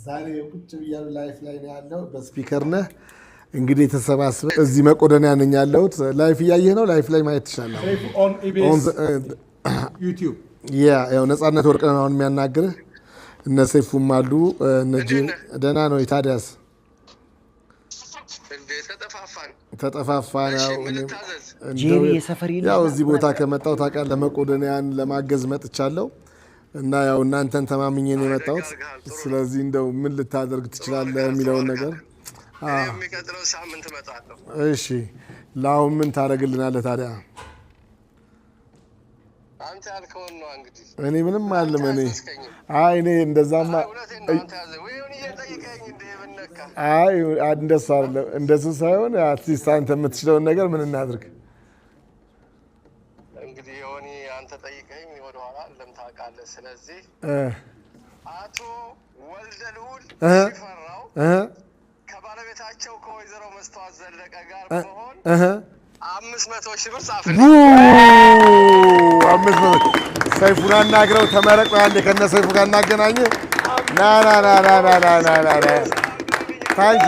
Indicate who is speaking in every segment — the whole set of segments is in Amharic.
Speaker 1: ዛሬ ቁጭ ብያለሁ ላይፍ ላይ ነው ያለው በስፒከር ነህ እንግዲህ ተሰባስበ እዚህ መቆደኛ ነኝ ያለሁት ላይፍ እያየህ ነው ላይፍ ላይ ማየት ትችላለህ
Speaker 2: on EBS YouTube
Speaker 1: ያው ነፃነት ወርቅ ነው አሁን የሚያናግርህ እነ ሰይፉም አሉ እነጂ ደና ነው ታዲያስ ተጠፋፋን
Speaker 3: ጄሪ የሰፈሪ ነው
Speaker 1: ያው እዚህ ቦታ ከመጣው ታውቃለህ ለመቆደኛን ለማገዝ መጥቻለሁ እና ያው እናንተን ተማምኜ ነው የመጣሁት ስለዚህ እንደው ምን ልታደርግ ትችላለህ የሚለውን ነገር
Speaker 4: የሚቀጥለው ሳምንት እመጣለሁ
Speaker 1: እሺ ላው ምን ታደርግልናለህ ታዲያ
Speaker 4: አንተ ያልከውን ነው እንግዲህ
Speaker 1: እኔ ምንም አልልም አይ እኔ እንደዛማ አይ እንደሱ አይደለም እንደሱ ሳይሆን አትሊስት አንተ የምትችለውን ነገር ምን እናድርግ
Speaker 4: እንግዲህ ዮኒ አንተ ጠይቀኝ ወደ ኋላ ለምታውቃለህ ስለዚህ አቶ ወልደልዑል ሲፈራው ከባለቤታቸው ከወይዘሮ መስተዋት ዘለቀ ጋር በመሆን 500 ሺህ ብር ጻፍልኝ
Speaker 1: 500 ሰይፉን አናግረው ተመረቀው አንዴ ከነ ሰይፉ ጋር እናገናኘ ና ታንኪ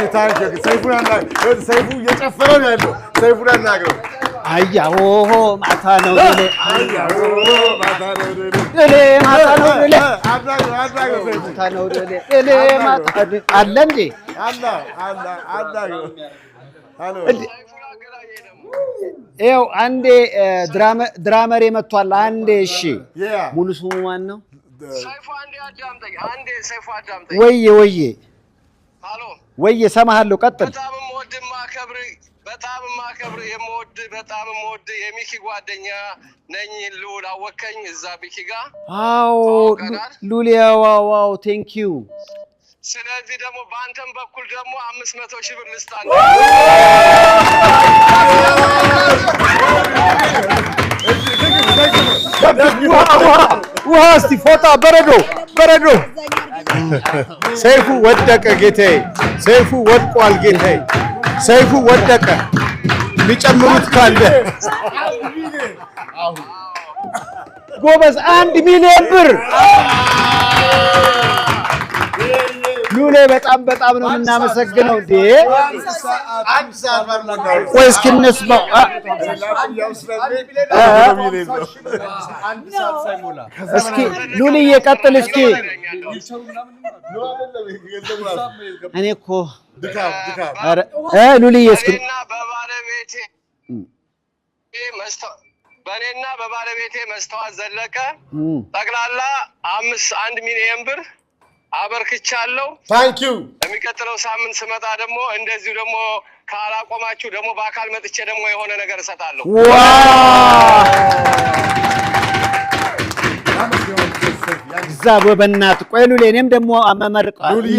Speaker 1: ሰይፉን አናግረው ሰይፉ እየጨፈረው ነው ያለው ሰይፉን አናግረው
Speaker 3: አያው ማታ ነው
Speaker 1: አያው ማታ ነው
Speaker 3: ማታ ነው
Speaker 1: አድራገው ሰይፉ
Speaker 3: ማታ ነው ማታ አለ እንዴ
Speaker 1: አላ ሃሎ
Speaker 3: ኤው አንዴ ድራመር መጥቷል አንዴ እሺ ሙሉ ስሙ ማን ነው
Speaker 4: ሰይፉ አንዴ አዳምጠኝ
Speaker 3: ወዬ
Speaker 4: ሃሎ
Speaker 3: ወዬ ሰማሃለሁ ቀጥል
Speaker 4: በጣም ማከብር በጣም የምወድ የሚኪ ጓደኛ ነኝ ልዑል አወከኝ እዛ ቢኪ ጋር
Speaker 3: አዎ ሉሊያ ዋው ቴንክ ዩ
Speaker 4: ስለዚህ ደግሞ በአንተም በኩል ደግሞ 500 ሺህ ብር ልስጣን
Speaker 3: ውሃ እስቲ ፎጣ በረዶ ሰይፉ ወደቀ ጌታዬ ሰይፉ ወድቋል ጌታዬ ሰይፉ ወደቀ የሚጨምሩት ካለ ጎበዝ 1 ሚሊዮን ብር ሉሌ በጣም ነው የምናመሰግነው እንዴ ቆይ እስኪ እንስማው እስኪ ሉልዬ ቀጥል እስኪ እኔ እኮ ሉልዬ እስኪ
Speaker 4: በእኔና በባለቤቴ መስተዋት ዘለቀ ጠቅላላ 1 ሚሊዮን ብር አበርክቻለሁ
Speaker 1: ታንክ ዩ
Speaker 4: የሚቀጥለው ሳምንት ስመጣ ደግሞ እንደዚሁ ደግሞ ካላቆማችሁ ደግሞ በአካል መጥቼ ደግሞ የሆነ ነገር እሰጣለሁ
Speaker 1: ግዛው በእናት ቆይ ሉሌ እኔም ደግሞ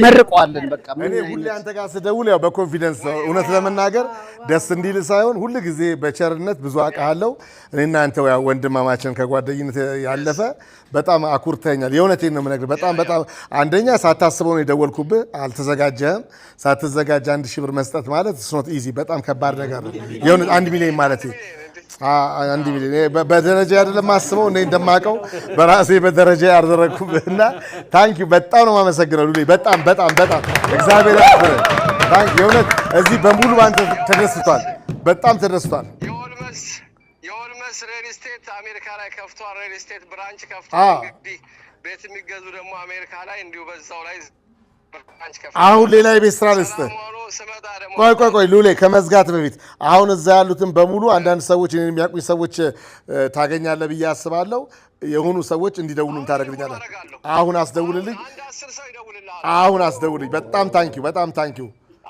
Speaker 1: መርቀዋለን በቃ እኔ ሁሌ አንተ ጋር ስደውል ያው በኮንፊደንስ እውነት ለመናገር ደስ እንዲል ሳይሆን ሁሉ ጊዜ በቸርነት ብዙ አውቃለሁ እኔና አንተ ያው ወንድማማችን ከጓደኝነት ያለፈ በጣም አኩርተኛል የእውነቴን ነው የምነግርህ በጣም አንደኛ ሳታስበው ነው የደወልኩብህ አልተዘጋጀህም ሳትዘጋጅ 1000 ብር መስጠት ማለት it's not easy በጣም ከባድ ነገር ነው የእውነት 1 ሚሊዮን ማለት 1 ሚሊዮን በደረጃ አይደለም ማስበው እኔ እንደማቀው በራሴ በደረጃ ያደረኩብህና ታንክ ዩ በጣም ነው ማመሰግነው ሉሊ በጣም እግዚአብሔር ያክብርህ ታንክ ዩ የእውነት እዚህ በሙሉ አንተ ተደስቷል በጣም ተደስቷል
Speaker 4: የኦልመስ ሪል ስቴት አሜሪካ ላይ ከፍቷል ሪል ስቴት ብራንች ከፍቷል እንግዲህ ቤት የሚገዙ ደግሞ አሜሪካ ላይ እንዲሁ በዛው ላይ
Speaker 1: አሁን ሌላ የቤት ስራ ልስጥህ ቆይ ሉሌ ከመዝጋት በፊት አሁን እዛ ያሉትን በሙሉ አንዳንድ ሰዎች እኔን የሚያውቁኝ ሰዎች ታገኛለህ ብዬ አስባለሁ የሆኑ ሰዎች እንዲደውሉም ታደርግልኛለህ አሁን አስደውልልኝ አሁን አስደውልልኝ በጣም ታንኪዩ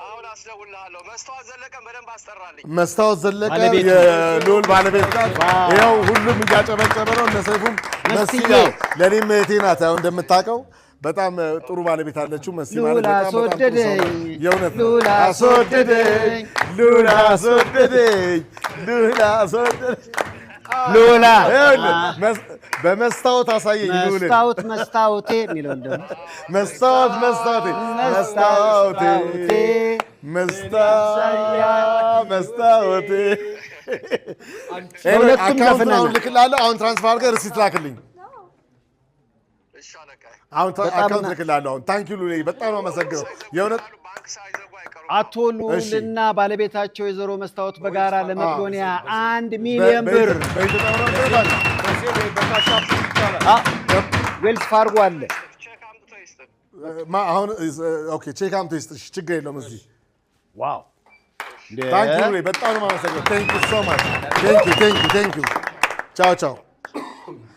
Speaker 4: አሁን አስደውልልሃለሁ መስተዋት ዘለቀን በደንብ አስጠራልኝ
Speaker 1: መስተዋት ዘለቀ የሉል ባለቤት ጋር ይኸው ሁሉም እያጨበጨበ ነው እነ ሰይፉም መስያ ለኔም እህቴ ናት ያው እንደምታውቀው በጣም ጥሩ ባለቤት አለችው መሲ ማለት በጣም ሉላ አስወደደኝ ሉላ በመስታወት አሳየኝ ሉላ
Speaker 3: መስታወቴ የሚለው እንደው
Speaker 1: መስታወቴ ሁለቱም ልክላለሁ አሁን ትራንስፈር አድርገህ ሪሲት ላክልኝ
Speaker 4: እሺ አለቃዬ።
Speaker 1: አሁን አካውንት ልክልሃለሁ። አሁን ታንክ ዩ ሉሌ፣ በጣም ነው የማመሰግነው የእውነት።
Speaker 4: ባንክ ሳይዘጉ አይቀሩም።
Speaker 3: አቶ ልዑልና ባለቤታቸው ወይዘሮ መስታወት በጋራ ለመቄዶንያ 1 ሚሊዮን ብር
Speaker 1: በኢትዮጵያ ነው ይባል
Speaker 3: ዌልስ ፋርጎ አለ።
Speaker 4: ቼክ አምጥቶ ይስጥ።
Speaker 1: አሁን ኦኬ ቼክ አምጥቶ ይስጥ። ችግር የለውም እዚህ
Speaker 3: ዋው
Speaker 1: ታንክ ዩ ሉሌ፣ በጣም ነው የማመሰግነው። ታንክ ዩ ሶ ማች። ታንክ ዩ ቻው ቻው